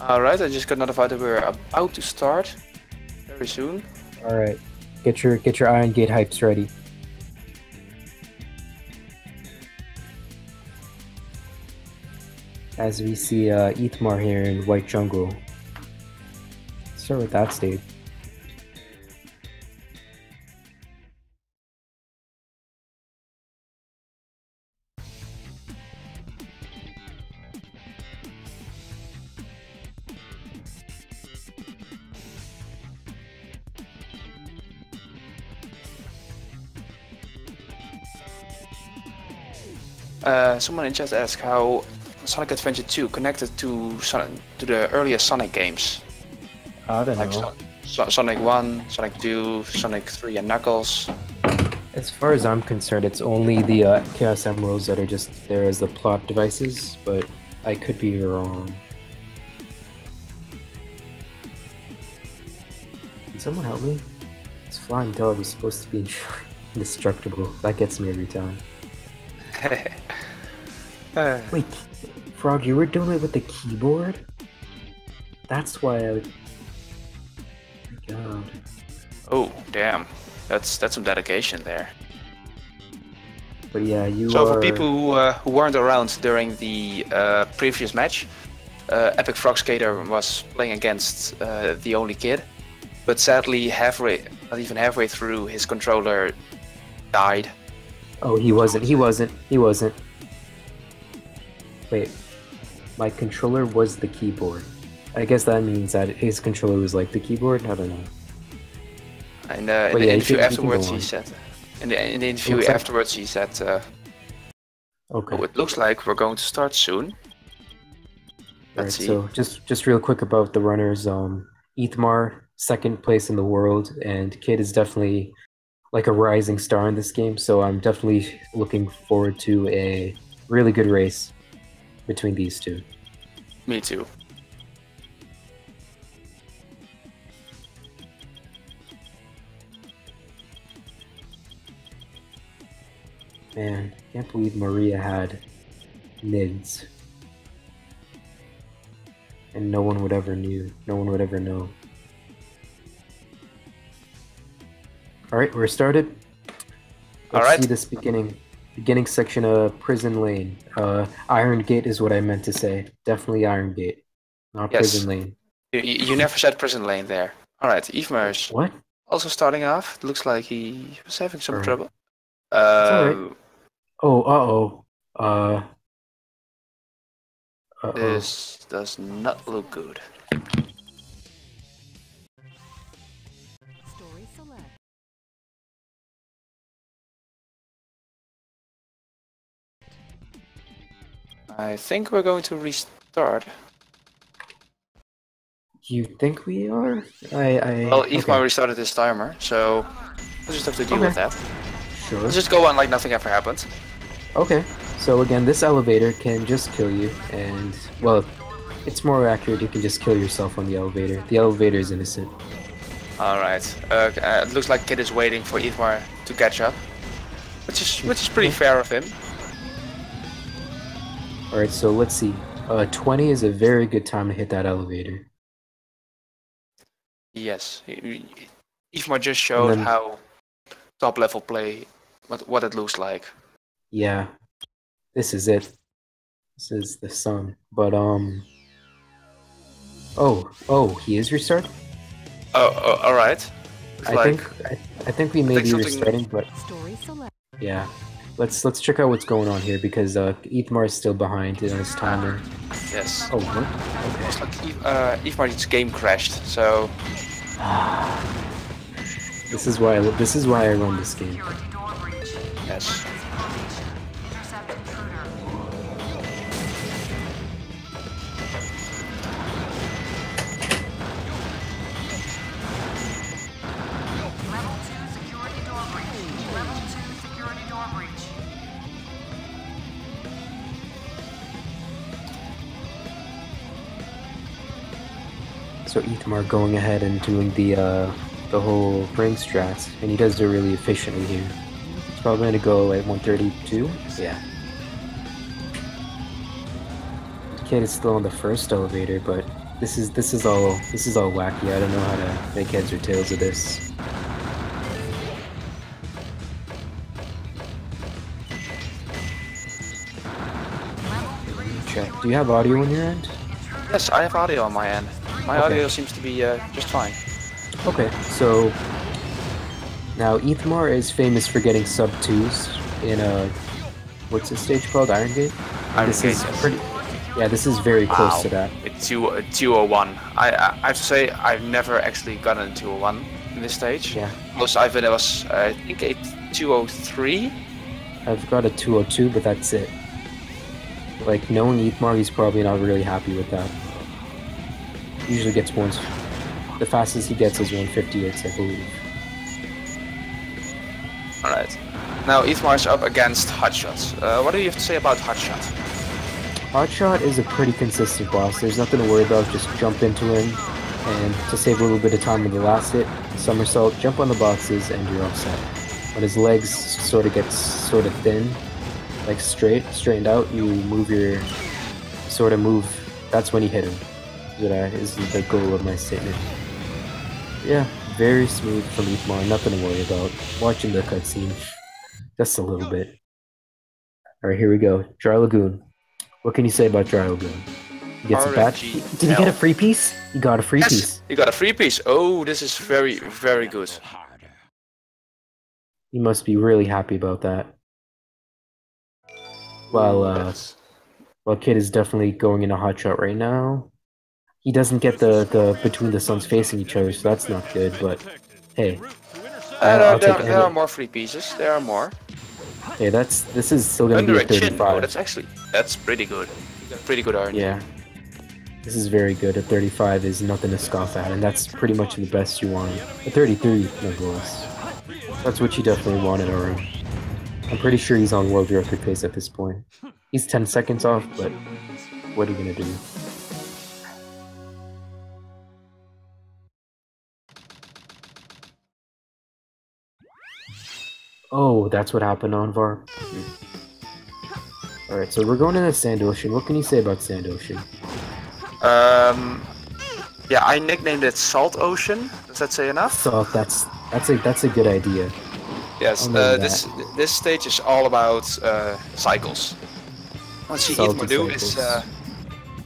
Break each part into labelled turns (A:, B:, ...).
A: Alright, I just got notified that we're about to start very soon.
B: Alright. Get your Iron Gate hypes ready. As we see Ethmar here in White Jungle. Let's start with that stage.
A: Someone in chat asked how Sonic Adventure 2 connected to the earlier Sonic games.
B: I don't
A: Like
B: know.
A: Sonic 1, Sonic 2, Sonic 3 and Knuckles.
B: As far as I'm concerned, it's only the Chaos Emeralds that are just there as the plot devices, but I could be wrong. Can someone help me? This flying dog is supposed to be indestructible. That gets me every time. Wait, Frog, you were doing it with the keyboard? That's why I would... Oh my god.
A: Oh, damn. That's some dedication there.
B: But yeah, you
A: So
B: are...
A: for people who weren't around during the previous match, Epic Frog Skater was playing against the0nlykyd, but sadly not even halfway through, his controller died.
B: Oh, he wasn't. Wait, my controller was the keyboard. I guess that means that his controller was like the keyboard? I don't know.
A: And in the interview afterwards, he said,
B: okay.
A: Oh, it looks like we're going to start soon. Let's see.
B: So just real quick about the runners. Ethmar, second place in the world, and Kid is definitely like a rising star in this game. So I'm definitely looking forward to a really good race between these two.
A: Me too.
B: Man, can't believe Maria had mids. And no one would ever know. Alright, we're started. Let's see this beginning section of Prison Lane. Iron Gate is what I meant to say. Definitely Iron Gate, not Prison Lane.
A: You never said Prison Lane there. Alright, Ethmar's
B: what?
A: Also starting off. It looks like he was having some trouble.
B: Oh,
A: This does not look good.
C: Story select.
A: I think we're going to restart.
B: You think we are?
A: Well, Ethmar restarted his timer, so we'll just have to deal with that.
B: Sure.
A: Let's just go on like nothing ever happened.
B: Okay, so again, this elevator can just kill you, and, well, it's more accurate, you can just kill yourself on the elevator. The elevator is innocent.
A: Alright, it looks like Kid is waiting for Ethmar to catch up, which is pretty fair of him.
B: Alright, so let's see. 20 is a very good time to hit that elevator.
A: Yes, Ethmar just showed how top level play, what it looks like.
B: Yeah, this is it. This is the sun. But oh, he is restarting?
A: Oh, all right.
B: I think we may be restarting, but yeah, let's check out what's going on here because Ethmar is still behind in his timer.
A: Yes.
B: Oh, what? Okay.
A: Looks like Ethmar's game crashed. So
B: this is why I run this game.
A: Yes.
B: So Ethmar going ahead and doing the whole ring strats, and he does it really efficiently here. He's probably gonna go at 132. Yeah. Kid is still on the first elevator, but This is all wacky. I don't know how to make heads or tails of this. Check. Do you have audio on your end?
A: Yes, I have audio on my end. My audio seems to be just fine.
B: Okay, so now Ethmar is famous for getting sub 2s in a what's this stage called? Iron Gate? This is pretty. Yeah, this is very close to that.
A: It's 201. I have to say I've never actually gotten a 201 in this stage.
B: Yeah.
A: Most I've been was I think a 203.
B: I've got a 202, but that's it. Like knowing Ethmar, he's probably not really happy with that. Usually gets ones. The fastest he gets is 158, I believe.
A: Alright. Now Ethmar is up against Hotshots. What do you have to say about Hotshot?
B: Hotshot is a pretty consistent boss. There's nothing to worry about. Just jump into him, and to save a little bit of time with the last hit, somersault, jump on the boxes, and you're all set. When his legs sort of thin, like straightened out, you move your move. That's when you hit him. That is the goal of my statement. Yeah, very smooth from Ethmar. Nothing to worry about. Watching the cutscene, just a little bit. All right, here we go. Dry Lagoon. What can you say about Dry Lagoon? He gets a bat. Did he get a free piece? He got a free piece.
A: He got a free piece. Oh, this is very, very good.
B: He must be really happy about that. While Kid is definitely going in a hotshot right now. He doesn't get the between the suns facing each other, so that's not good. But hey,
A: there are more free pieces. There are more.
B: Hey, this is still gonna be a 35.
A: Oh, that's pretty good. You got pretty good RNG.
B: Yeah, this is very good. A 35 is nothing to scoff at, and that's pretty much the best you want. A 33, nonetheless. That's what you definitely wanted already. I'm pretty sure he's on world record pace at this point. He's 10 seconds off, but what are you gonna do? Oh, that's what happened on VAR. Alright, so we're going into Sand Ocean. What can you say about Sand Ocean?
A: Yeah, I nicknamed it Salt Ocean. Does that say enough?
B: Salt, that's a good idea.
A: Yes, this stage is all about cycles. What you Ethmar do is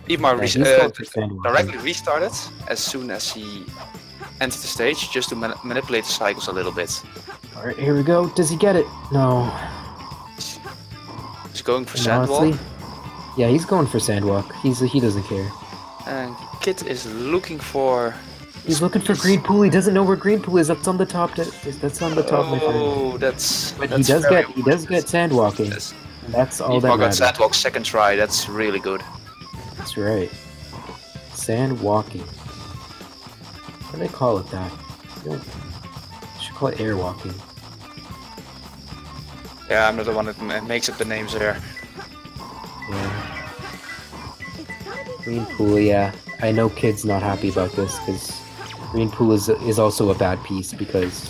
A: Ethmar directly restarted as soon as he entered the stage, just to manipulate the cycles a little bit.
B: Alright, here we go. Does he get it? No.
A: He's going for Sandwalk.
B: Yeah, he's going for Sandwalk. He doesn't care.
A: And Kid is looking for...
B: He's looking for Green Pool. He doesn't know where Green Pool is. That's on the top. That's on the top, my friend.
A: Oh, that's...
B: But he does get Sandwalking.
A: Yes.
B: That's all that matters.
A: Got Sandwalk second try. That's really good.
B: That's right. Sandwalking. Why do they call it that? You should call it airwalking.
A: Yeah, I'm not the one that makes up the names there.
B: Yeah. Green Pool, yeah. I know Kid's not happy about this because Green Pool is also a bad piece because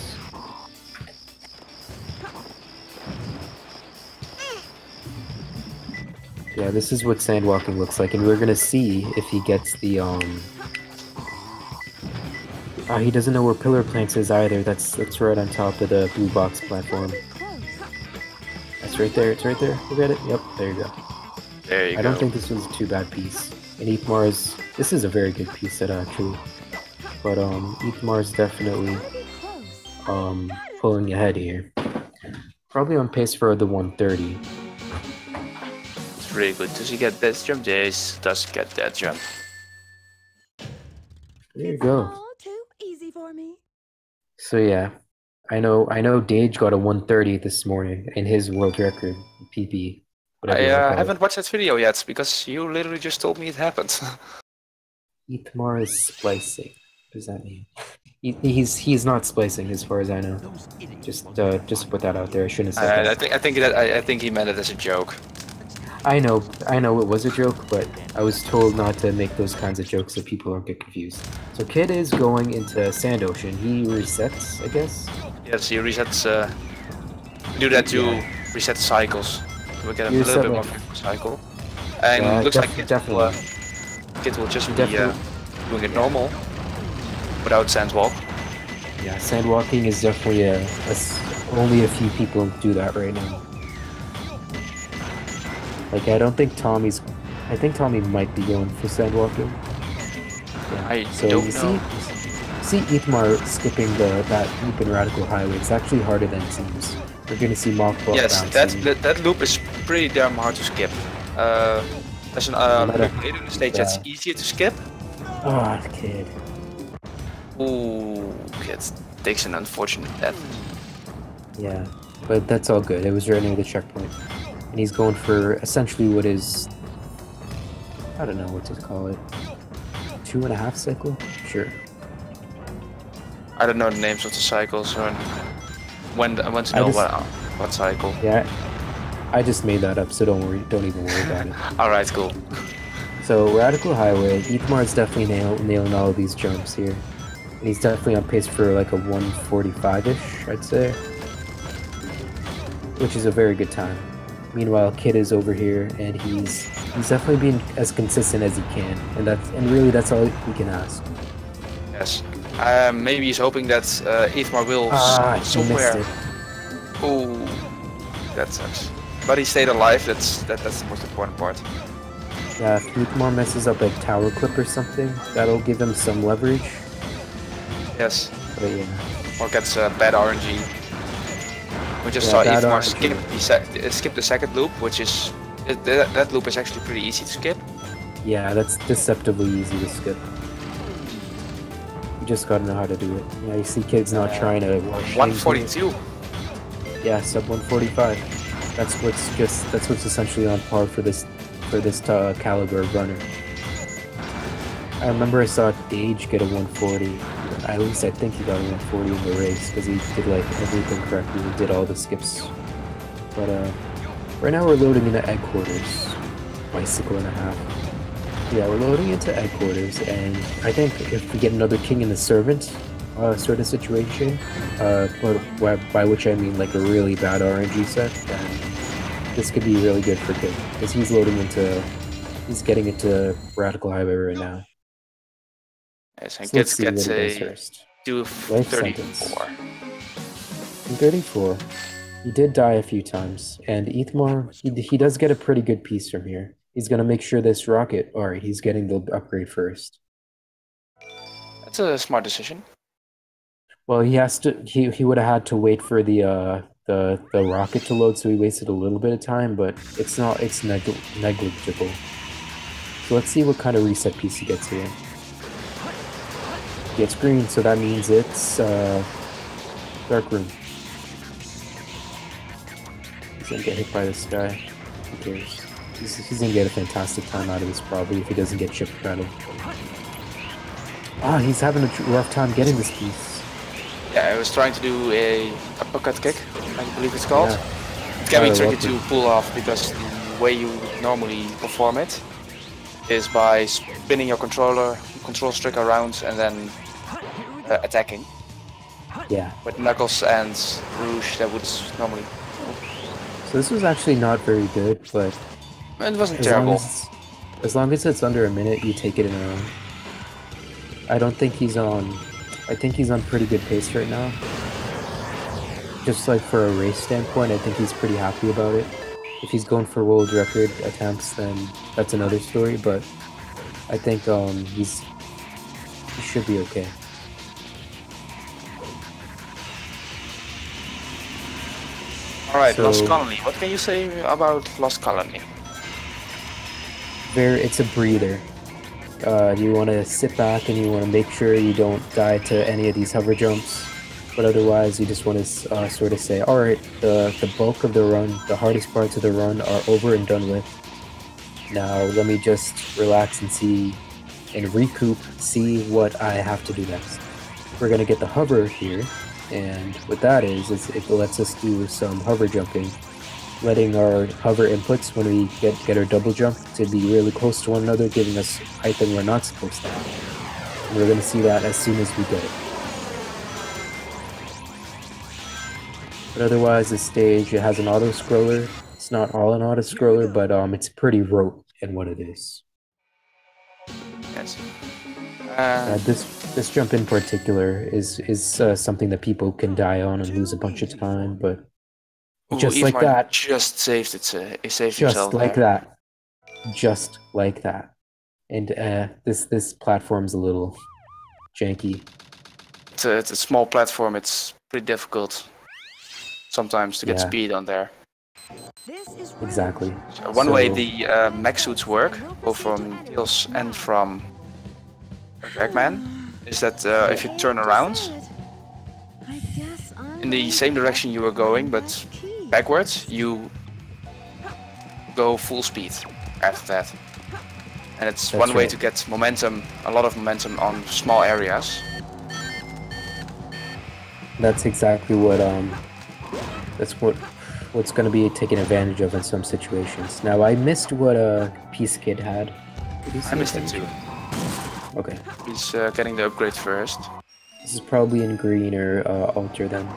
B: yeah, this is what Sandwalking looks like, and we're gonna see if he gets the he doesn't know where Pillar Planks is either. That's right on top of the blue box platform. That's right there. It's right there. Look at it. Yep. There you go.
A: There you go.
B: I don't think this was a too bad piece. And Ethmar this is a very good piece set actually. But Ethmar is definitely pulling ahead here. Probably on pace for the 130.
A: It's really good. Does he get this jump? Yes, does get that jump.
B: There you go.
C: Too easy for me.
B: So yeah, I know Dage got a 130 this morning in his world record PP.
A: I haven't watched that video yet because you literally just told me it happened.
B: Ethmar is splicing. What does that mean? He's not splicing as far as I know. Just put that out there. I shouldn't have said that.
A: I think he meant it as a joke.
B: I know it was a joke, but I was told not to make those kinds of jokes so people don't get confused. So Kid is going into Sand Ocean. He resets, I guess?
A: Yes, he resets. Do that to reset cycles. We get a little bit more cycle. And it looks like Kid will just be doing it normal without sandwalk.
B: Yeah, sandwalking is definitely only a few people do that right now. Like, I think Tommy might be going for sandwalking. Yeah.
A: I
B: So
A: don't
B: you
A: know.
B: see Ethmar skipping that loop in Radical Highway. It's actually harder than it seems. We're gonna see Mach
A: Yes,
B: bouncing.
A: that loop is pretty damn hard to skip. There's an loop later in the stage that's easier to skip.
B: Oh, kid.
A: Ooh, Kid takes an unfortunate death.
B: Yeah, but that's all good. It was right near the checkpoint. And he's going for essentially what is... I don't know what to call it. 2.5 cycle? Sure.
A: I don't know the names of the cycles or when to know what cycle.
B: Yeah, I just made that up, so don't even worry about it.
A: Alright, cool.
B: So, Radical Highway, Ethmar's definitely nailing all of these jumps here. And he's definitely on pace for like a 145-ish, I'd say. Which is a very good time. Meanwhile, Kid is over here, and he's definitely being as consistent as he can, and really that's all we can ask.
A: Yes. Maybe he's hoping that Ethmar will somewhere. Oh, that sucks. But he stayed alive. That's the most important part.
B: Yeah, if Ethmar messes up a tower clip or something, that'll give him some leverage.
A: Yes.
B: But yeah.
A: Or gets bad RNG. We just saw Ethmar skip the second loop, which is that loop is actually pretty easy to skip.
B: Yeah, that's deceptively easy to skip. You just gotta know how to do it. Yeah, you see kids not trying to rush.
A: 142.
B: Yeah, sub 145. That's what's essentially on par for this caliber of runner. I remember I saw Dage get a 140. At least I think he got a 140 in the race because he did like everything correctly. He did all the skips. But right now we're loading into egg quarters. Bicycle and a half. Yeah, we're loading into egg quarters, and I think if we get another King and the Servant sort of situation, by which I mean like a really bad RNG set, then this could be really good for Kid because he's getting into Radical Highway right now.
A: Yes, and
B: So
A: Kids gets a
B: 234. 34. He did die a few times, and Ethmar, he does get a pretty good piece from here. He's gonna make sure this rocket, alright, he's getting the upgrade first.
A: That's a smart decision.
B: Well, he would have had to wait for the rocket to load, so he wasted a little bit of time, but it's negligible. So let's see what kind of reset piece he gets here. He gets green, so that means it's dark room. He's gonna get hit by this guy. Who cares? He's gonna get a fantastic time out of this probably if he doesn't get chip rattled. Ah, he's having a rough time getting this piece.
A: Yeah, I was trying to do a uppercut kick, I believe it's called.
B: Yeah.
A: It can be tricky to pull off because the way you normally perform it is by spinning your control stick around and then attacking.
B: Yeah.
A: With Knuckles and Rouge, that would normally.
B: So this was actually not very good, but
A: it wasn't terrible.
B: As long as it's under a minute, you take it in a row. I think he's on pretty good pace right now. Just like for a race standpoint, I think he's pretty happy about it. If he's going for world record attempts, then that's another story, but I think he should be okay.
A: Alright, so, Lost Colony. What can you say about Lost Colony?
B: It's a breather. You want to sit back and you want to make sure you don't die to any of these hover jumps, but otherwise you just want to sort of say, alright, the bulk of the run, the hardest parts of the run are over and done with. Now let me just relax and recoup, see what I have to do next. We're going to get the hover here, and what that is it lets us do some hover jumping, letting our hover inputs when we get our double jump to be really close to one another, giving us height that we're not supposed to have. And we're going to see that as soon as we get it. But otherwise, this stage, it has an auto-scroller. It's not all an auto-scroller, but it's pretty rote in what it is.
A: Yes.
B: This jump in particular is something that people can die on and lose a bunch of time, but just like that,
A: just saved it. He saved
B: just
A: himself
B: like
A: there.
B: that, just like that. And this platform's a little janky.
A: It's a small platform. It's pretty difficult sometimes to get speed on there.
B: Exactly.
A: So one way the mech suits work, both from Tails and from Eggman, is that if you turn around in the same direction you were going, but backwards, you go full speed after that. And it's one way to get momentum, a lot of momentum on small areas.
B: That's exactly what what's going to be taken advantage of in some situations. Now I missed what Peace Kid had.
A: I missed it too.
B: Okay.
A: He's getting the upgrade first.
B: This is probably in green or alter then.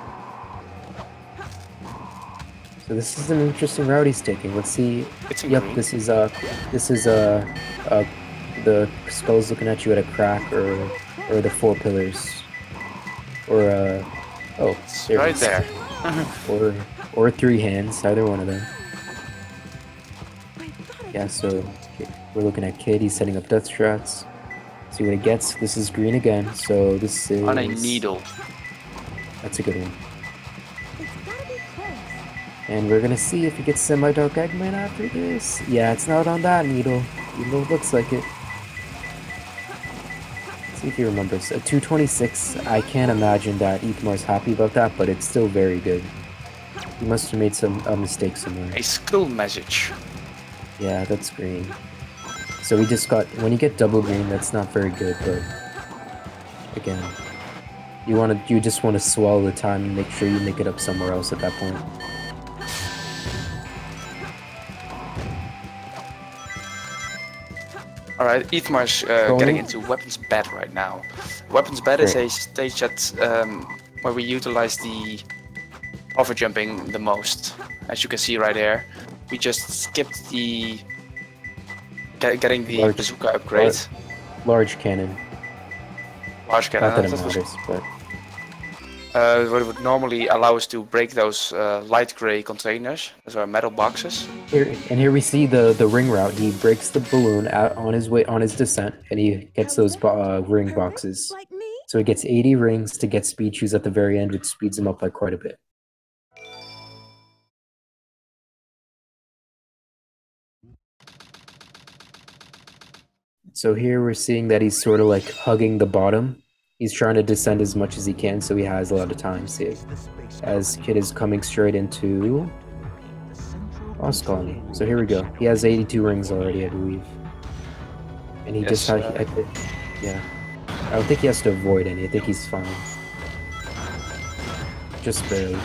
B: So this is an interesting route he's taking. Let's see.
A: It's in
B: green.
A: This is
B: the skull's looking at you at a crack or the 4 pillars. Or oh, there
A: right there.
B: or 3 hands, either one of them. Yeah, so we're looking at Kid, he's setting up death strats. See what he gets. This is green again, so this is...
A: On a needle.
B: That's a good one. And we're gonna see if he gets semi-dark Eggman after this. Yeah, it's not on that needle, even though it looks like it. Let's see if he remembers. A 226, I can't imagine that Ethmar's happy about that, but it's still very good. He must have made a mistake somewhere.
A: A skill message.
B: Yeah, that's green. So we just got, when you get double green, that's not very good, but again, you just want to swallow the time and make sure you make it up somewhere else at that point.
A: Alright, Ethmar's getting into Weapons Bed right now. Weapons Bed is a stage that where we utilize the hover jumping the most. As you can see right here, we just skipped the getting the bazooka upgrade.
B: Large cannon.
A: Large cannon.
B: Not that it matters, but
A: what would normally allow us to break those light gray containers, those are metal boxes.
B: Here we see the ring route. He breaks the balloon out on his descent, and he gets those ring boxes. So he gets 80 rings to get speed shoes at the very end, which speeds him up by quite a bit. So here we're seeing that he's sort of like hugging the bottom. He's trying to descend as much as he can, so he has a lot of time saved. As Kid is coming straight into Lost Colony. So here we go. He has 82 rings already, I believe. And he just had... yeah. I don't think he has to avoid any. I think he's fine. Just barely.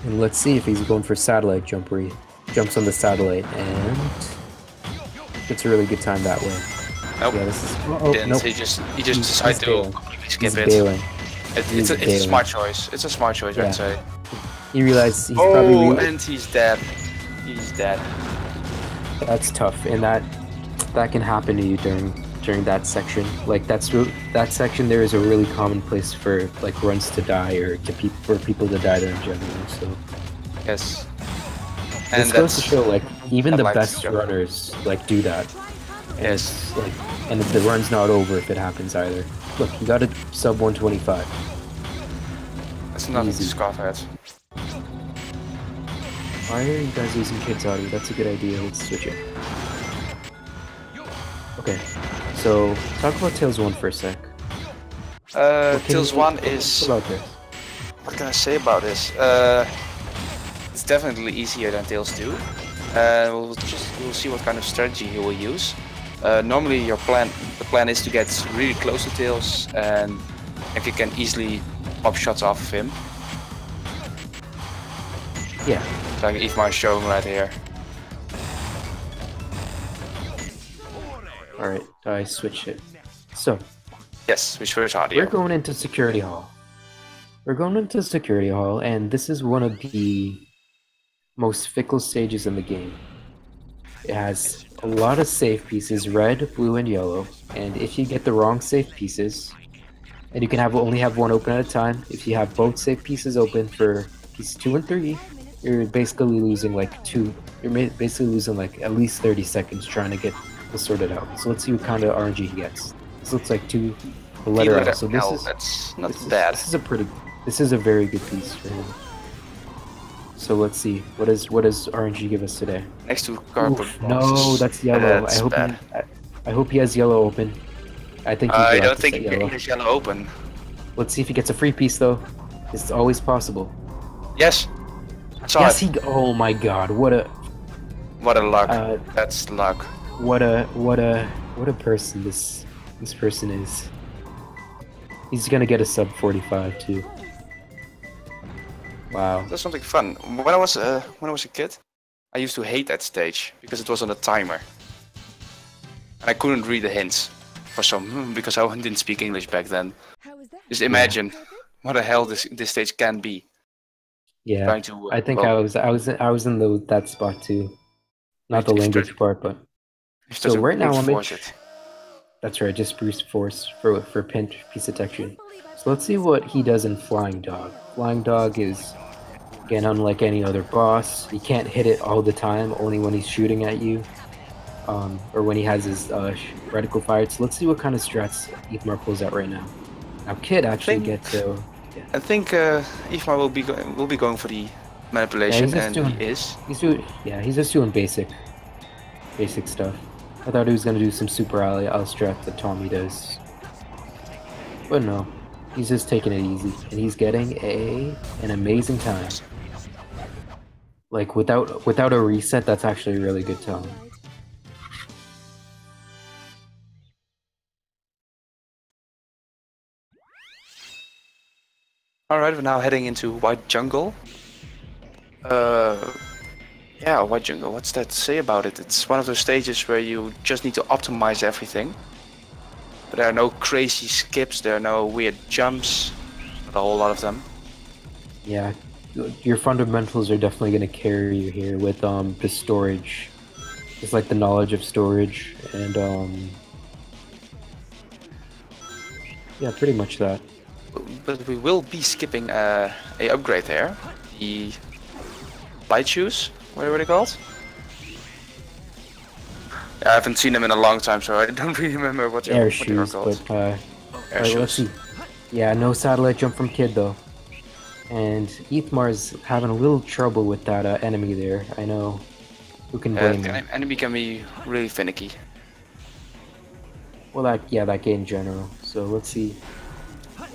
B: And let's see if he's going for satellite jump where he jumps on the satellite and gets a really good time that way.
A: Nope.
B: Yeah, this is...
A: nope. He just decided to completely skip it. It's a smart choice. It's a smart choice, I'd say.
B: He realized he's probably...
A: and he's dead. He's dead.
B: That's tough, and that can happen to you during that section. Like that section there is a really common place for like runs to die or for people to die there in general. So
A: yes.
B: And this goes to show like even the best runners like do that.
A: Yes.
B: Like, and the run's not over if it happens either. Look, you got a sub 125.
A: That's nothing to scoff at.
B: Why are you guys using Kid's audio? That's a good idea. Let's switch it. Okay, so talk about Tails 1 for a sec.
A: Tails 1 is...
B: About this?
A: What can I say about this? It's definitely easier than Tails 2. We'll see what kind of strategy he will use. Normally the plan is to get really close to Tails, and if you can easily pop shots off of him.
B: Yeah.
A: Like Ethmar is showing right here.
B: Alright, I switched it. So.
A: Yes, we switched audio.
B: We're going into Security Hall. And this is one of the most fickle stages in the game. It has a lot of safe pieces, red, blue, and yellow. And if you get the wrong safe pieces, and you can only have one open at a time, if you have both safe pieces open for pieces 2 and 3, you're basically losing like basically losing like at least 30 seconds trying to get this sorted out. So let's see what kind of RNG he gets. This looks like the letter L. So
A: that's not bad.
B: This is a very good piece for him. So let's see, what does RNG give us today?
A: Next to cardboard boxes.
B: No, that's yellow.
A: That's
B: I hope he has yellow open. I think
A: I don't think he has yellow open.
B: Let's see if he gets a free piece though. It's always possible.
A: Yes.
B: Yes, oh my god, what a
A: luck. That's luck.
B: What a person this person is. He's gonna get a sub 45 too. Wow.
A: That's something fun. When I was a kid, I used to hate that stage because it was on a timer. And I couldn't read the hints because I didn't speak English back then. Just imagine what the hell this stage can be.
B: Yeah, I think I was in that spot too. Not the language part, but so right now that's right, just brute force for piece detection. So let's see what he does in Flying Dog. Flying Dog is, again, unlike any other boss. You can't hit it all the time, only when he's shooting at you, or when he has his reticle fired. So let's see what kind of strats Ethmar pulls out right now. Now, Kid actually gets.
A: I think Ethmar will be going for the manipulation,
B: he's just doing basic stuff. I thought he was gonna do some super ally strat that Tommy does, but no, he's just taking it easy, and he's getting an amazing time. Like without a reset, that's actually a really good time.
A: Alright, we're now heading into White Jungle. Yeah, White Jungle, what's that to say about it? It's one of those stages where you just need to optimize everything. But there are no crazy skips, there are no weird jumps, not a whole lot of them.
B: Yeah, your fundamentals are definitely going to carry you here with the storage. Just like the knowledge of storage and yeah, pretty much that.
A: But we will be skipping a upgrade there. The light shoes, what are they called? Yeah, I haven't seen them in a long time, so I don't really remember what they were called.
B: But air shoes. Let's see. Yeah, no satellite jump from Kid though. And Ethmar's having a little trouble with that enemy there. I know. Who can blame him?
A: Enemy can be really finicky.
B: Well, that game in general. So let's see.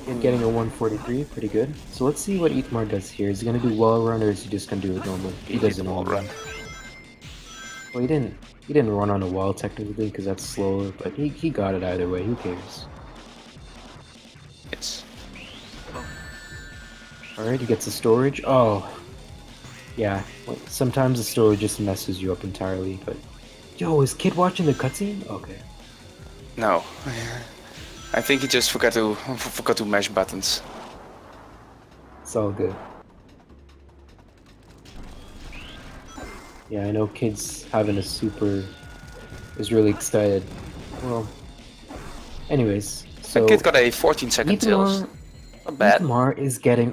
B: And getting a 143, pretty good. So let's see what Ethmar does here. Is he gonna do wall run or is he just gonna do it normally? He does a wall run. Well, he didn't run on a wall technically because that's slower, but he got it either way. Who cares?
A: Yes.
B: All right, he gets the storage. Oh, yeah. Sometimes the storage just messes you up entirely. But yo, is Kid watching the cutscene? Okay.
A: No. I think he just forgot to mash buttons.
B: It's all good. Yeah, I know Kid's having a super... is really excited. Well, anyways, so...
A: Kid got a 14-second tilt. Not bad.
B: Ethmar is getting...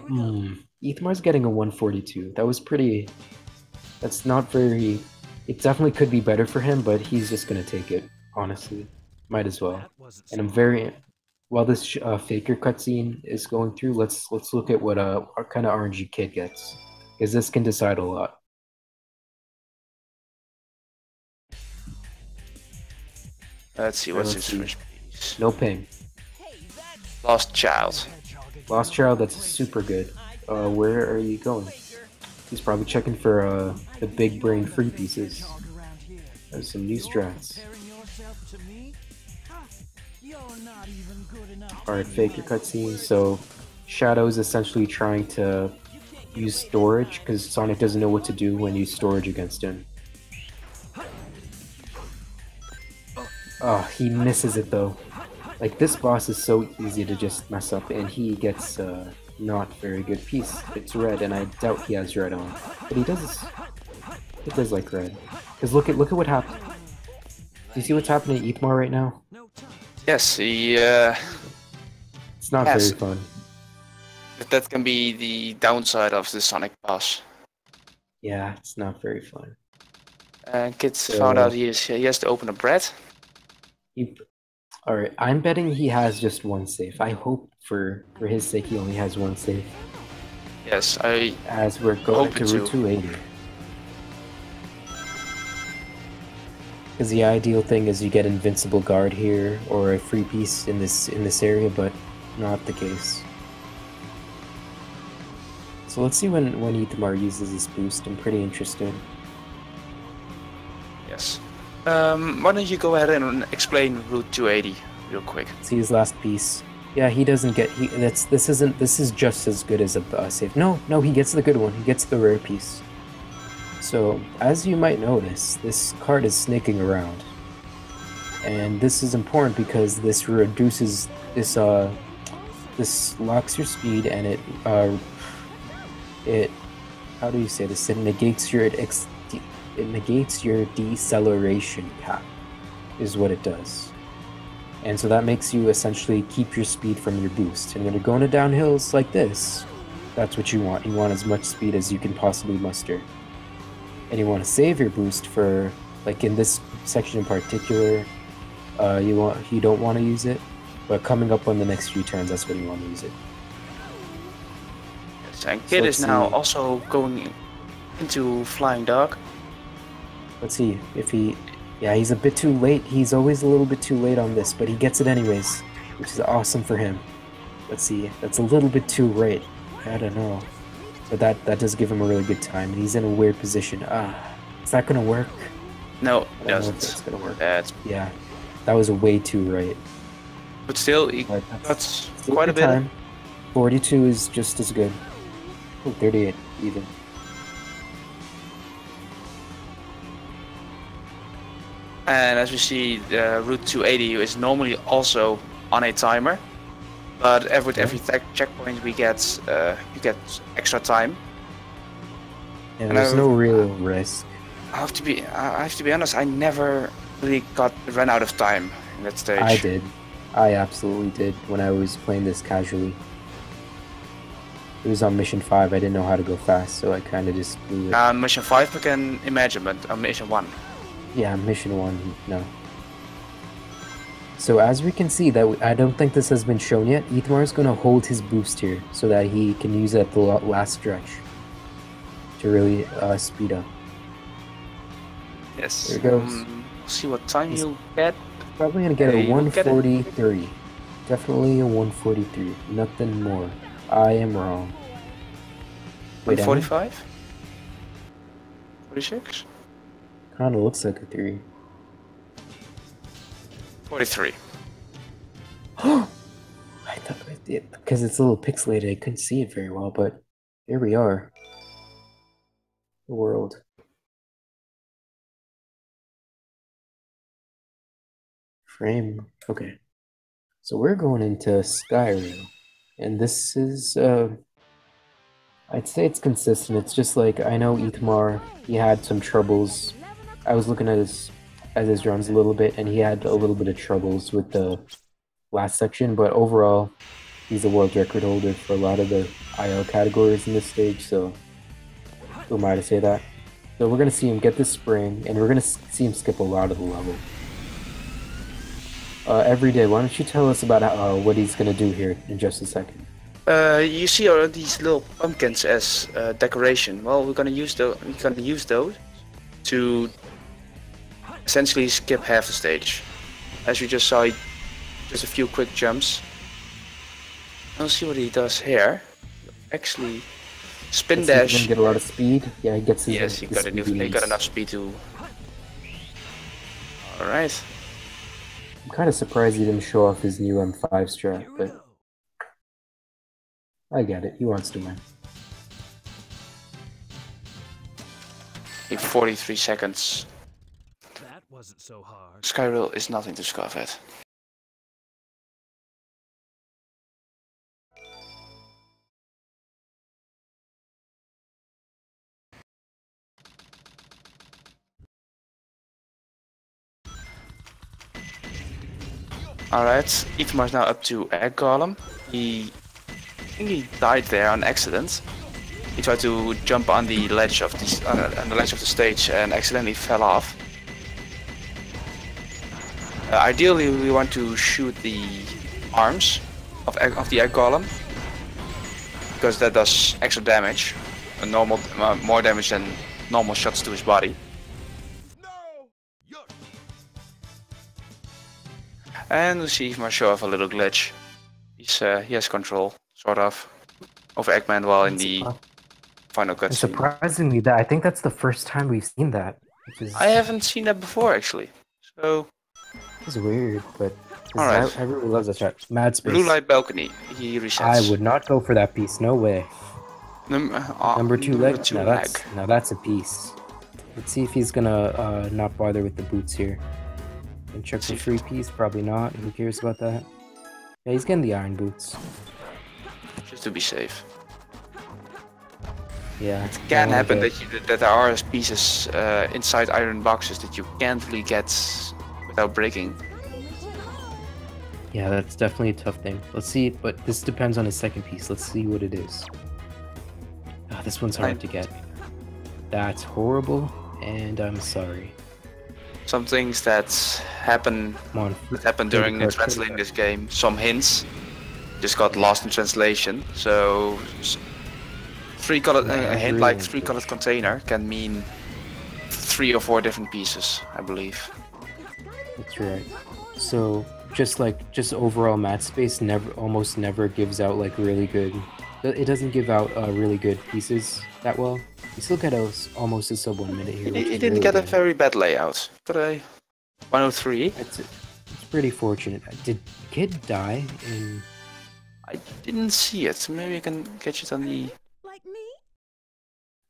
B: Ethmar's getting a 142. That was pretty... That's not very... It definitely could be better for him, but he's just gonna take it, honestly. Might as well. And I'm very... While this Faker cutscene is going through, let's look at what kind of RNG Kid gets, because this can decide a lot.
A: Let's see, what's his first piece?
B: No ping.
A: Lost Child.
B: Lost Child, that's super good. Where are you going? He's probably checking for the big brain free pieces. There's some new strats. Alright, Faker cutscene. So, Shadow is essentially trying to use storage because Sonic doesn't know what to do when you use storage against him. Oh, he misses it though. Like, this boss is so easy to just mess up, and he gets not very good piece. It's red, and I doubt he has red on. But he does like red. Because look at what happened. you see what's happening to Ethmar right now?
A: Yes, he
B: It's not
A: has.
B: very fun.
A: That can be the downside of the Sonic Pass.
B: Yeah, it's not very fun.
A: Kid found out he has to open a bread.
B: Alright, I'm betting he has just one save. I hope for his sake he only has one save.
A: Yes, I
B: As we're going
A: hope
B: to
A: it
B: Route
A: too.
B: 280. Because the ideal thing is you get invincible guard here or a free piece in this area, but not the case. So let's see when Ethmar uses this boost. I'm pretty interested.
A: Yes. Why don't you go ahead and explain Route 280 real quick?
B: See his last piece. Yeah, he doesn't get this is just as good as a save. No, he gets the good one. He gets the rare piece. So as you might notice, this card is snaking around. And this is important because this reduces this locks your speed and it how do you say this? It negates your deceleration cap is what it does. And so that makes you essentially keep your speed from your boost. And when you're going to downhills like this, that's what you want. You want as much speed as you can possibly muster. And you want to save your boost for, like in this section in particular, you don't want to use it, but coming up on the next few turns, that's when you want to use it.
A: Yes, and Kid is now also going into Flying Dog.
B: Let's see if he... Yeah, he's a bit too late. He's always a little bit too late on this, but he gets it anyways, which is awesome for him. Let's see. That's a little bit too late. I don't know. But that does give him a really good time. And he's in a weird position. Is that going to work?
A: No,
B: it doesn't. It's going to work. Yeah, that was way too right.
A: But still, he got quite a bit.
B: Time. 42 is just as good. Oh, 38 even.
A: And as we see, Route 280 is normally also on a timer, but with every checkpoint we get, you get extra time.
B: And there's no real risk.
A: I have to be honest. I never really ran out of time in that stage.
B: I did. I absolutely did when I was playing this casually. It was on mission 5. I didn't know how to go fast, so I kind of just blew it.
A: On mission 5 I can imagine, but on mission 1.
B: Yeah, mission 1, no. So as we can see, that I don't think this has been shown yet, Ethmar is going to hold his boost here so that he can use it at the last stretch to really speed up.
A: Yes.
B: There it goes.
A: See what time you get.
B: Probably going to get a 143. Definitely a 143. Nothing more. I am wrong.
A: 145? 46?
B: Kinda looks like a 3.
A: 43.
B: I thought because it's a little pixelated, I couldn't see it very well, but here we are. The world. Frame. Okay. So we're going into Skyrim. And this is, I'd say it's consistent. It's just like, I know Ethmar, he had some troubles. I was looking at his runs a little bit, and he had a little bit of troubles with the last section, but overall, he's a world record holder for a lot of the IL categories in this stage, so who am I to say that? So we're going to see him get this spring, and we're going to see him skip a lot of the level. Every day, why don't you tell us about what he's going to do here in just a second?
A: You see all these little pumpkins as decoration. Well, we're gonna use those to essentially skip half the stage. As you just saw, just a few quick jumps. Let's see what he does here. Actually, spin dash.
B: He's gonna get a lot of speed. Yeah, he gets his.
A: Yes, he got enough speed to. All right.
B: I'm kind of surprised he didn't show off his new M5 strat, but I get it. He wants to win.
A: 43 seconds.
C: That wasn't so hard.
A: Skyrail is nothing to scoff at. Alright, Ethmar's now up to Egg Golem. I think he died there on accident. He tried to jump on the ledge of the stage and accidentally fell off. Ideally, we want to shoot the arms of the Egg Golem, because that does extra damage, more damage than normal shots to his body. And we see Ethmar show off a little glitch. He has control, sort of, over Eggman while in the final cutscene.
B: Surprisingly, I think that's the first time we've seen that.
A: I haven't seen that before, actually. So
B: it's weird, but
A: alright.
B: I really love that shot. Mad Space.
A: Blue light balcony. He resets.
B: I would not go for that piece. No way. Number two leg. Now that's a piece. Let's see if he's gonna not bother with the boots here. And check for free piece. Probably not. Who cares about that? Yeah, he's getting the iron boots.
A: Just to be safe.
B: Yeah.
A: It can happen that there are pieces inside iron boxes that you can't really get without breaking.
B: Yeah, that's definitely a tough thing. Let's see, but this depends on his second piece. Let's see what it is. Oh, this one's hard to get. That's horrible, and I'm sorry.
A: Some things that happen during translating this game. Some hints just got lost in translation. So a hint like three-colored container can mean 3 or 4 different pieces, I believe.
B: That's right. So just overall mat space almost never gives out like really good. It doesn't give out really good pieces that well. You still get almost a sub 1 minute here.
A: He didn't get a very bad layout. Got a 103.
B: It's pretty fortunate. Did Kid die in?
A: I didn't see it. Maybe I can catch it on the.
D: Like me?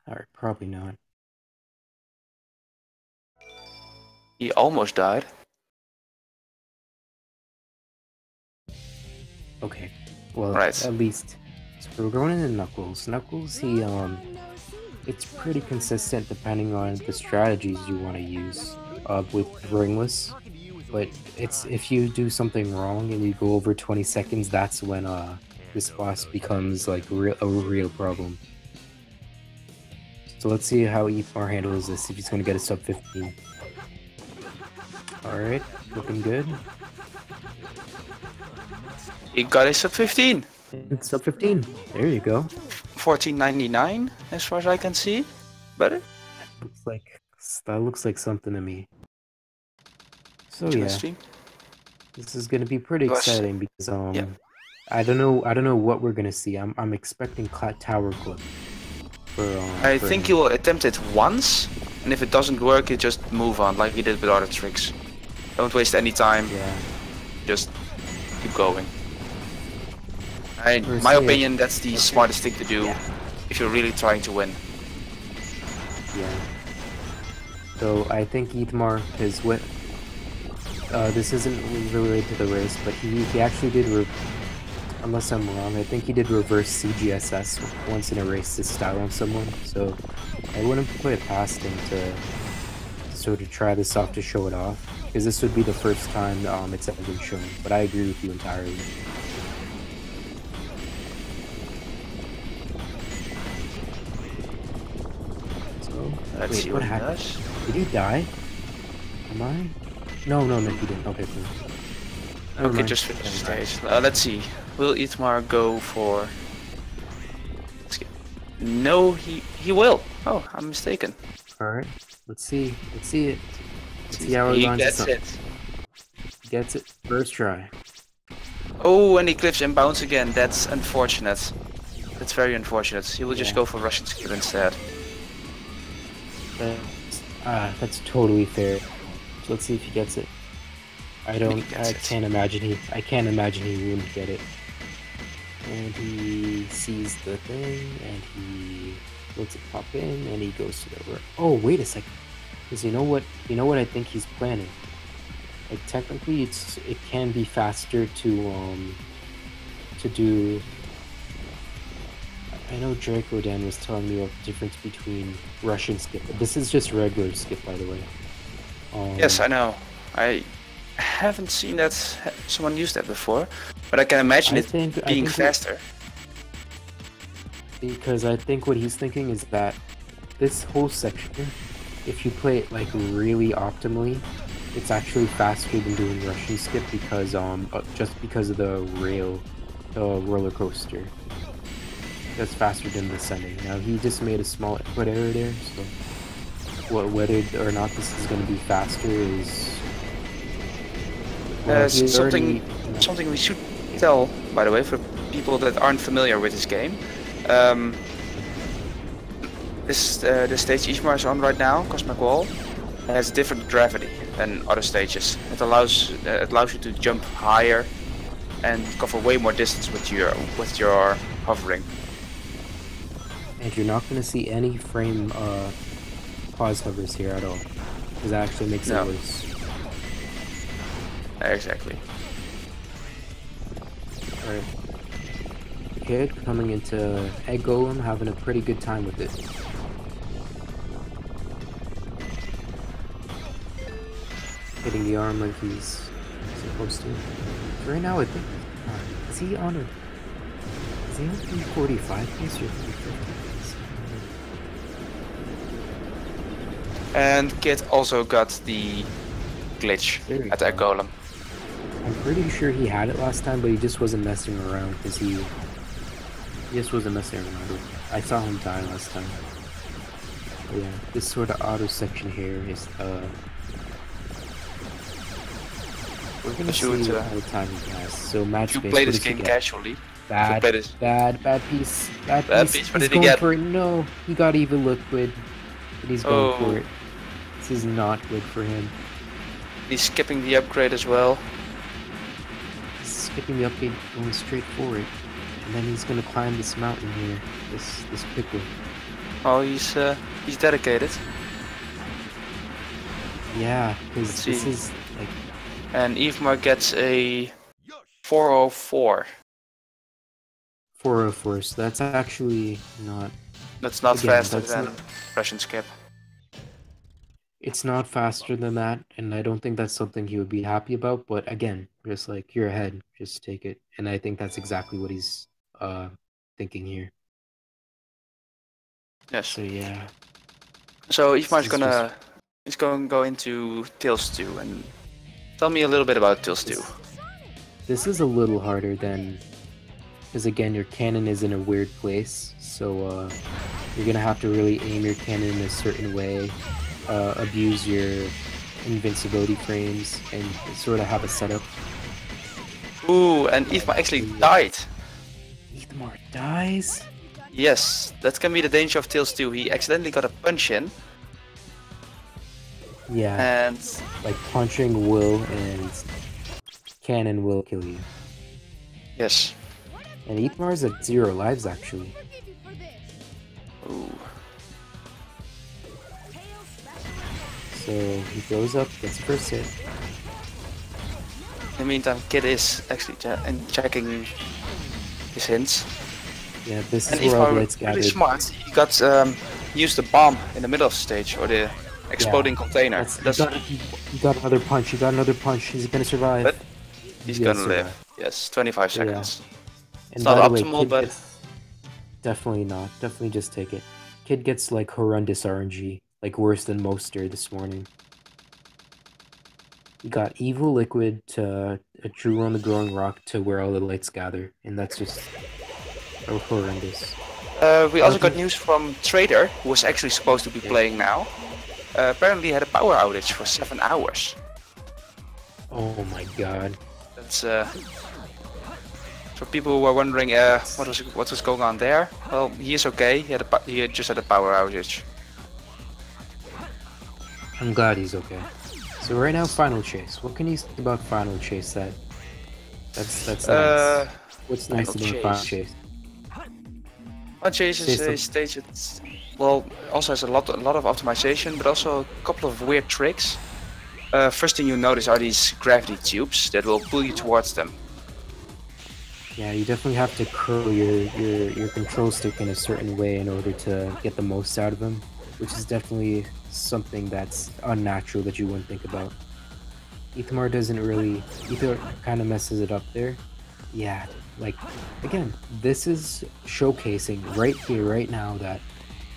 B: Alright, probably not.
A: He almost died.
B: Okay. Well,
A: right.
B: At least. So we're going into Knuckles. Knuckles, it's pretty consistent depending on the strategies you want to use with ringless. But if you do something wrong and you go over 20 seconds, that's when this boss becomes like a real problem. So let's see how Ethmar handles this, if he's going to get a sub 15. Alright, looking good.
A: He got a sub 15.
B: It's sub 15. There you go.
A: 14.99 as far as I can see. Better?
B: That looks like something to me. So yeah, this is gonna be pretty exciting because I don't know what we're gonna see. I'm expecting tower clip.
A: I think he will attempt it once, and if it doesn't work, you just move on like he did with other tricks. Don't waste any time.
B: Yeah.
A: Just keep going. In my opinion, that's the smartest thing to do if you're really trying to win.
B: Yeah. So I think Ethmar is what. This isn't related to the race, but he actually did. Unless I'm wrong, I think he did reverse CGSS once in a race to style on someone. So I wouldn't put it past him to sort of try this off to show it off, because this would be the first time it's ever been shown. But I agree with you entirely.
A: Let's see what happened.
B: Did he die? Am I? No, he didn't. Okay, cool.
A: Okay, just finish the stage. Let's see. Will Ethmar go for... No, he will. Oh, I'm mistaken.
B: Alright, let's see. Let's see it. Let's see how he gets it. Gets it. First try.
A: Oh, and he clips and bounce again. That's unfortunate. That's very unfortunate. He will just go for Russian skill instead.
B: That's totally fair. So let's see if he gets it. I can't imagine he wouldn't get it. And he sees the thing, and he lets it pop in, and he goes to the right. Oh, wait a second. Because you know what I think he's planning. Like technically, it can be faster to do. I know Draco Dan was telling me of the difference between Russian skip. This is just regular skip, by the way.
A: Yes, I know. I haven't seen that someone use that before, but I can imagine being faster.
B: Because I think what he's thinking is that this whole section, if you play it like really optimally, it's actually faster than doing rush and skip because just because of the roller coaster. That's faster than descending. Now he just made a small input error there, so whether or not this is going to be faster is
A: something we should tell, by the way, for people that aren't familiar with this game. The stage Ethmar is on right now, Cosmic Wall, has different gravity than other stages. It allows you to jump higher and cover way more distance with your hovering.
B: And you're not going to see any frame pause hovers here at all, because that actually makes it worse.
A: Exactly.
B: Alright. Kid coming into Egg Golem, having a pretty good time with it. Hitting the arm like he's supposed to. Right now, I think. Is he on 345 pace or 350 pace?
A: And Kid also got the glitch at Egg Golem.
B: I'm pretty sure he had it last time, but he just wasn't messing around because he just wasn't messing around. I saw him die last time. But yeah, this sort of auto section here is we're gonna see how the time he has. So match
A: you
B: space.
A: Play this game casually.
B: Bad piece. Bad piece.
A: What did he
B: get?
A: For it.
B: No, he got Evil Liquid. And he's going for it. This is not good for him.
A: He's skipping the upgrade as well.
B: He's skipping the upgrade, going straight for it. And then he's gonna climb this mountain here. This pickle.
A: Oh, he's dedicated.
B: Yeah, because this is like.
A: And Ethmar gets a 404.
B: 404, so that's actually not...
A: That's not faster than rush and skip.
B: It's not faster than that, and I don't think that's something he would be happy about, but again, just like, you're ahead, just take it. And I think that's exactly what he's thinking here.
A: Yes.
B: So yeah.
A: So Ethmar's gonna go into Tails 2, and tell me a little bit about Tails 2.
B: This is a little harder than... Because again, your cannon is in a weird place, so you're gonna have to really aim your cannon in a certain way, abuse your invincibility frames, and sort of have a setup.
A: Ooh, and Ethmar actually died.
B: Ethmar dies?
A: Yes, that can be the danger of Tails 2. He accidentally got a punch in.
B: Yeah,
A: and
B: like punching will and cannon will kill you.
A: Yes.
B: And Ethmar's at 0 lives actually.
A: Ooh.
B: So he goes up, gets first hit.
A: In the meantime, Kid is actually checking his hints.
B: Yeah, this
A: and
B: is where all the
A: Ethmar
B: lights gathered.
A: really smart. He got used the bomb in the middle of the stage, or the exploding container.
B: He got another punch. He got another punch. He's gonna survive.
A: But he's gonna live. Yes, 25 seconds.
B: Yeah. And
A: it's not
B: by the
A: optimal,
B: way,
A: but
B: definitely not. Definitely just take it. Kid gets like horrendous RNG, like worse than Moster this morning. He got Evil Liquid to a True on the Growing Rock to where all the lights gather, and that's just horrendous.
A: We also got news from Trader, who was actually supposed to be playing now. Apparently he had a power outage for 7 hours.
B: Oh my god.
A: That's for people who are wondering what was going on there. Well, he is okay. He just had a power outage.
B: I'm glad he's okay. So right now, Final Chase. What can you say about Final Chase? That's nice. What's nice about Final Chase?
A: Final Chase is a stage that, well, also has a lot of optimization, but also a couple of weird tricks. First thing you notice are these gravity tubes that will pull you towards them.
B: Yeah, you definitely have to curl your control stick in a certain way in order to get the most out of them, which is definitely something that's unnatural that you wouldn't think about. Ethmar doesn't really... Ethmar kind of messes it up there. Yeah, like, again, this is showcasing right here, right now, that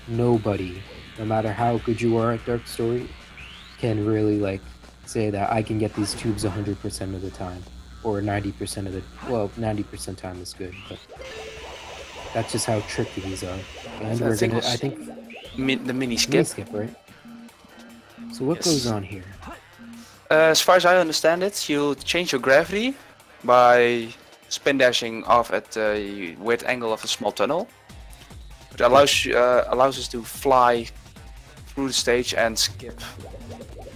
B: nobody, no matter how good you are at Dark Story, can really, like, say that I can get these tubes 100% of the time. Or 90% of the... Well, 90% time is good, but... That's just how tricky these are. And we're gonna... I think...
A: The mini skip.
B: Mini skip, right? So what goes on here?
A: As far as I understand it, you change your gravity by spin dashing off at the weird angle of a small tunnel. It allows us to fly through the stage and skip.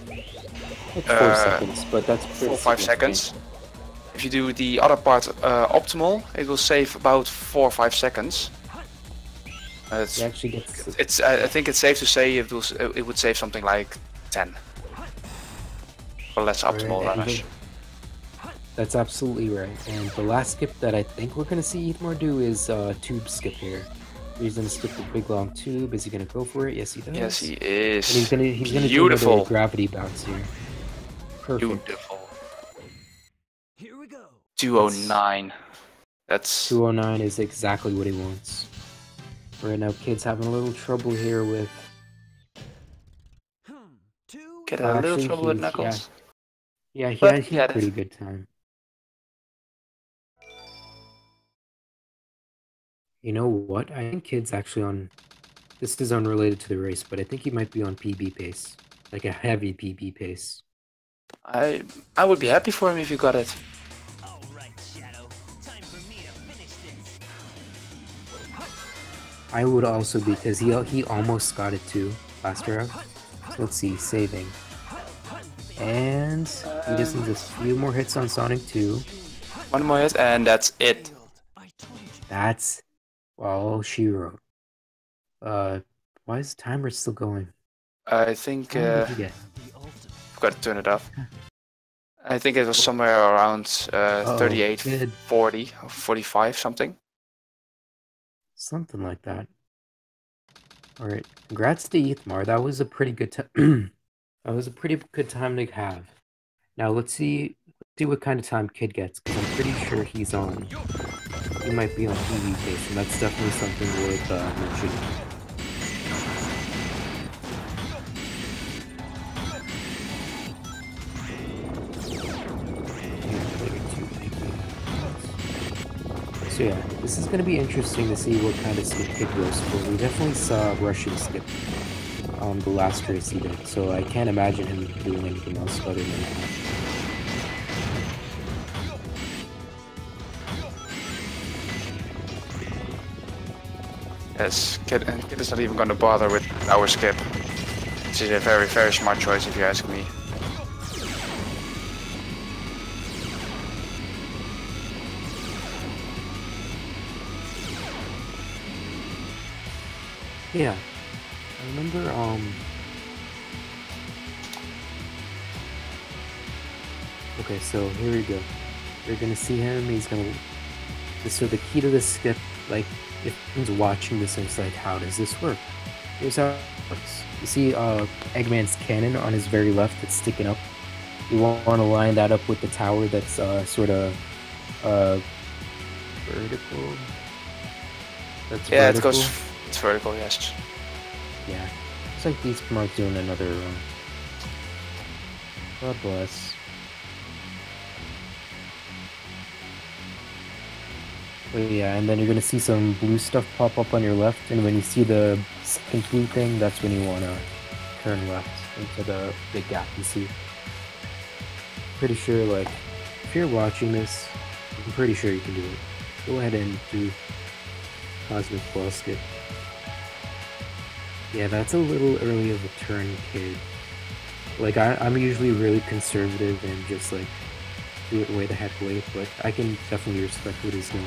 B: Like 4 seconds, but that's
A: 4 or 5 seconds. If you do the other part optimal, it will save about 4 or 5 seconds.
B: It actually gets...
A: I think it's safe to say it would save something like 10. Or less optimal runners.
B: That's absolutely right. And the last skip that I think we're gonna see Ethmar do is tube skip here. He's gonna skip the big long tube. Is he gonna go for it? Yes, he does.
A: Yes, he is.
B: And he's gonna do another gravity bounce here. Perfect.
A: Beautiful.
C: Here we go.
A: 209. That's
B: 209 is exactly what he wants. Right now, kid's having a little trouble here with...
A: Get a little trouble with Knuckles.
B: Yeah, he had a pretty good time. You know what? I think kid's actually on... This is unrelated to the race, but I think he might be on PB pace. Like a heavy PB pace.
A: I would be happy for him if you got it.
B: I would also, because he almost got it too last round. So let's see, saving. And he just needs a few more hits on Sonic 2.
A: One more hit and that's it.
B: That's all she wrote. Why is the timer still going?
A: I think forgot to turn it off. I think it was somewhere around 38, 40 or 45 something.
B: Something like that. Alright, congrats to Ethmar. That was a pretty good time. That was a pretty good time to have. Now let's see what kind of time Kid gets, because I'm pretty sure he's on. He might be on TV pace, and that's definitely something worth mentioning. So yeah, this is going to be interesting to see what kind of skip Kid goes for. We definitely saw Russian skip on the last race he did, so I can't imagine him doing anything else other than that.
A: Yes, Kid is not even going to bother with our skip. This is a very, very smart choice if you ask me.
B: Yeah, I remember, okay, so here we go. You're gonna see him, he's gonna... So the key to this skip, like, if he's watching this and it's like, how does this work? Here's how it works. You see, Eggman's cannon on his very left that's sticking up. You want to line that up with the tower that's, sort of, vertical? That's
A: yeah,
B: vertical.
A: It's vertical, yes.
B: Yeah. Looks like these Ethmar's doing another run. God bless. But yeah, and then you're gonna see some blue stuff pop up on your left, and when you see the second blue thing, that's when you wanna turn left into the big gap you see. Pretty sure, like, if you're watching this, I'm pretty sure you can do it. Go ahead and do Cosmic Ball Skip. Yeah, that's a little early of a turn, Kid. Like, I'm usually really conservative and just, like, do it way the heck late, but I can definitely respect what he's doing.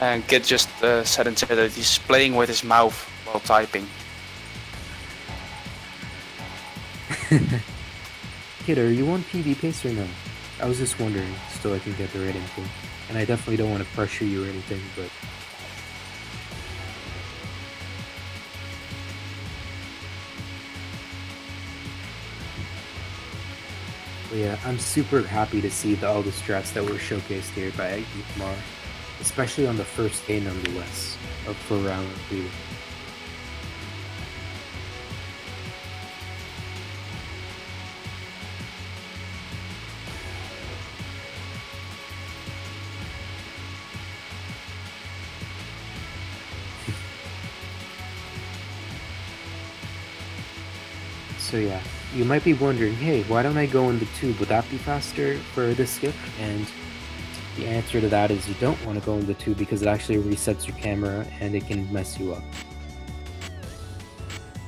A: And Kid just said into that he's playing with his mouth while typing.
B: Kid, are you on PB pace or no? I was just wondering, so I can get the right info. And I definitely don't want to pressure you or anything, but... But yeah, I'm super happy to see all the strats that were showcased here by Ethmar, especially on the first day nonetheless, for round 3. So yeah, you might be wondering, hey, why don't I go in the tube? Would that be faster for this skip? And the answer to that is you don't want to go in the tube because it actually resets your camera and it can mess you up.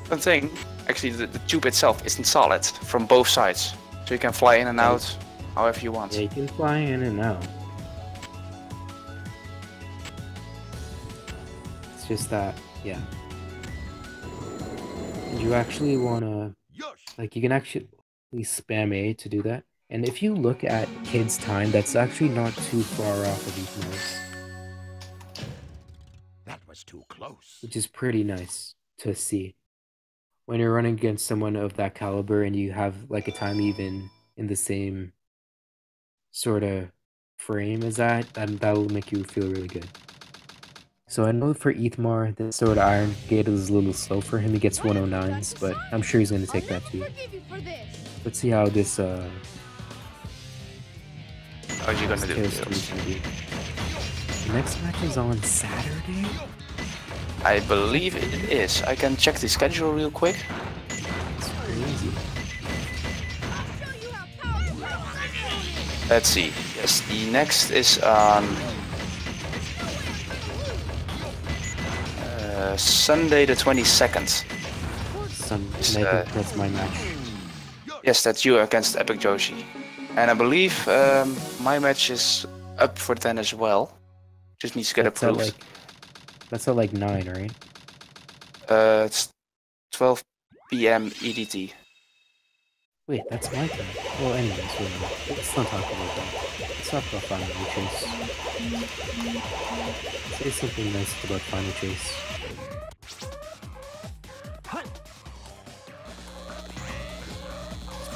A: One thing, actually the tube itself isn't solid from both sides. So you can fly in and out however you want.
B: Yeah, you can fly in and out. It's just that, yeah. You actually want to, like, you can actually spam A to do that. And if you look at Kid's time, that's actually not too far off of Ethmar's.
C: That was too close.
B: Which is pretty nice to see. When you're running against someone of that caliber and you have, like, a time even in the same sort of frame as that'll make you feel really good. So I know for Ethmar, this sort of Iron Gate is a little slow for him. He gets 109s, but I'm sure he's going to take that too. Let's see how this
A: How are you going to do
B: this?
A: it?
B: The next match is on Saturday?
A: I believe it is. I can check the schedule real quick.
B: It's crazy.
A: Let's see. Yes, the next is on Sunday the 22nd.
B: I think that's my match.
A: Yes, that's you against Epic Joshi. And I believe my match is up for then as well. Just needs to get approved.
B: That's at like 9, right?
A: It's 12 p.m. EDT.
B: Wait, that's my time. Well, anyways, let's not talk about that. Let's talk about Final Chase. Say something nice about Final Chase.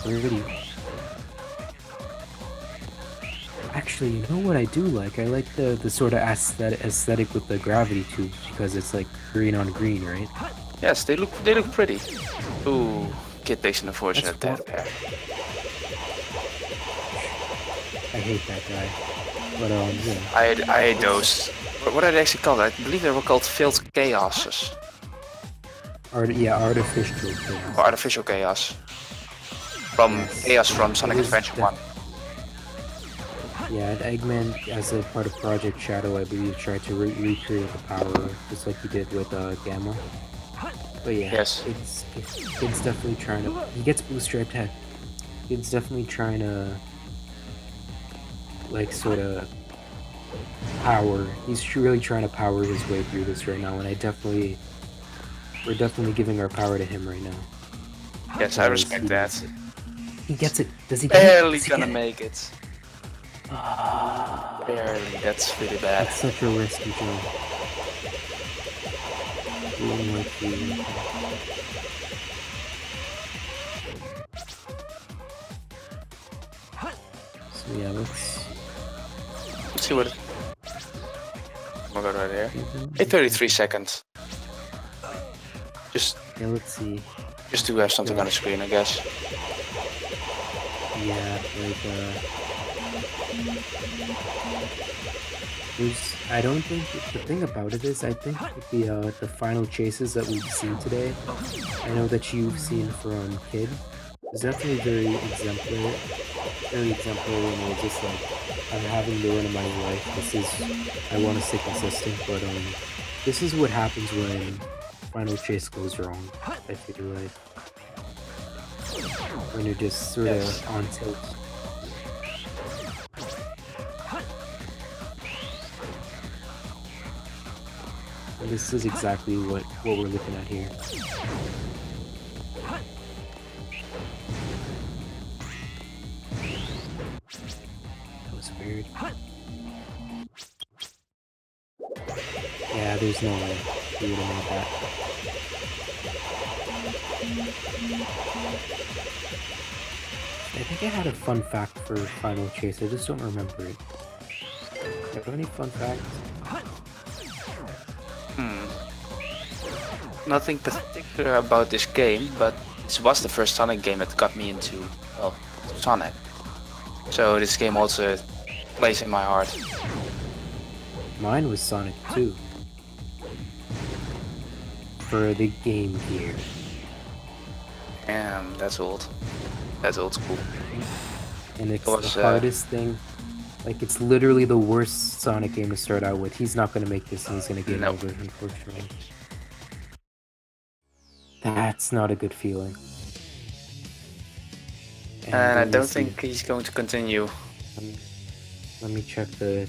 B: Pretty. Actually, you know what I do like? I like the sort of aesthetic with the gravity tubes because it's like green on green, right?
A: Yes, they look pretty. Ooh, Kid takes an unfortunate death there.
B: I hate that guy. But yeah.
A: I hate those. What are they actually called? I believe they were called failed chaoses.
B: Artificial chaos.
A: Or artificial chaos. From Chaos from Sonic Adventure 1.
B: Yeah, and Eggman, as a part of Project Shadow, I believe, tried to recreate the power, just like he did with Gamma. But yeah,
A: yes.
B: Kid's definitely trying to... He gets blue striped head. Kid's definitely trying to... like, sort of... power. He's really trying to power his way through this right now, and we're definitely giving our power to him right now.
A: Yes, I respect that.
B: He gets it. Does he
A: barely gonna make it? Barely. That's really bad.
B: That's such a risky jump. So yeah, let's
A: see what. Oh my god, right here. 33 seconds. Just.
B: Yeah, let's see.
A: Just to have something on the screen, I guess.
B: Yeah, I don't think the thing about it is I think the final chases that we've seen today, I know that you've seen from Kid, is definitely very exemplary, and just like I'm having the run of my life. I want to stay consistent, but this is what happens when final chase goes wrong. I feel like. When you're just sort of on tilt. And this is exactly what we're looking at here. That was weird. Yeah, there's no way we would have made that. I think I had a fun fact for Final Chase. I just don't remember it. Do you have any fun facts?
A: Nothing particular about this game, but this was the first Sonic game that got me into, well, Sonic. So this game also plays in my heart.
B: Mine was Sonic 2. For the Game Gear.
A: Damn, that's old. That's old school.
B: And it's the hardest thing. Like, it's literally the worst Sonic game to start out with. He's not going to make this and he's going to get over, unfortunately. That's not a good feeling.
A: And I don't think he's going to continue.
B: Let me check the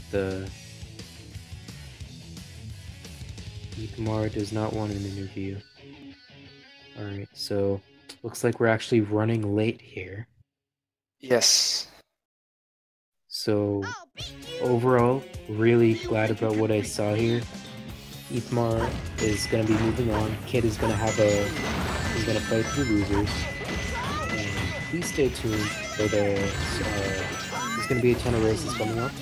B: Ethmar does not want an interview. Alright, so looks like we're actually running late here.
A: Yes.
B: So overall, really glad about what I saw here. Ethmar is going to be moving on. Kid is going to he's going to fight the losers. And please stay tuned for there's going to be a ton of races coming up.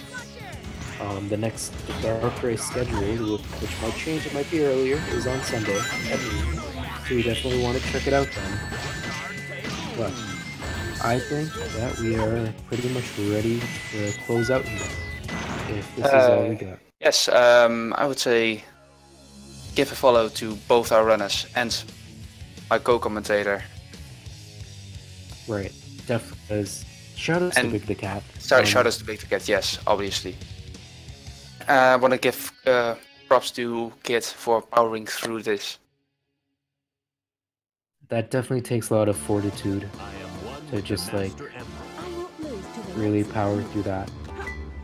B: The next dark race scheduled, which might change, it might be earlier, is on Sunday at noon. So you definitely want to check it out then. But I think that we are pretty much ready to close out here. If this is all we got.
A: Yes, I would say give a follow to both our runners and my co-commentator.
B: Right, definitely. Shout out to Big the Cat.
A: Shout out to Big the Cat, yes, obviously. I want to give props to Kid for powering through this.
B: That definitely takes a lot of fortitude to just like really power through that.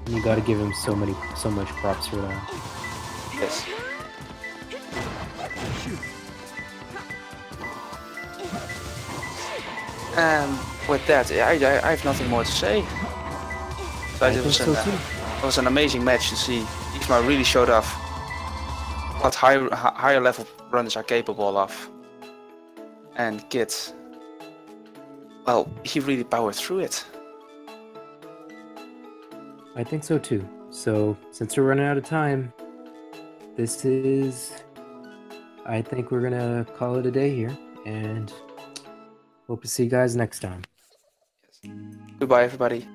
B: And you gotta give him so much props for that.
A: Yes. And with that, I have nothing more to say. But it was an amazing match to see. Ethmar really showed off what higher level runners are capable of. And Kid, well, he really powered through it.
B: I think so too. So, since we're running out of time, I think we're gonna call it a day here, and hope to see you guys next time.
A: Goodbye, everybody.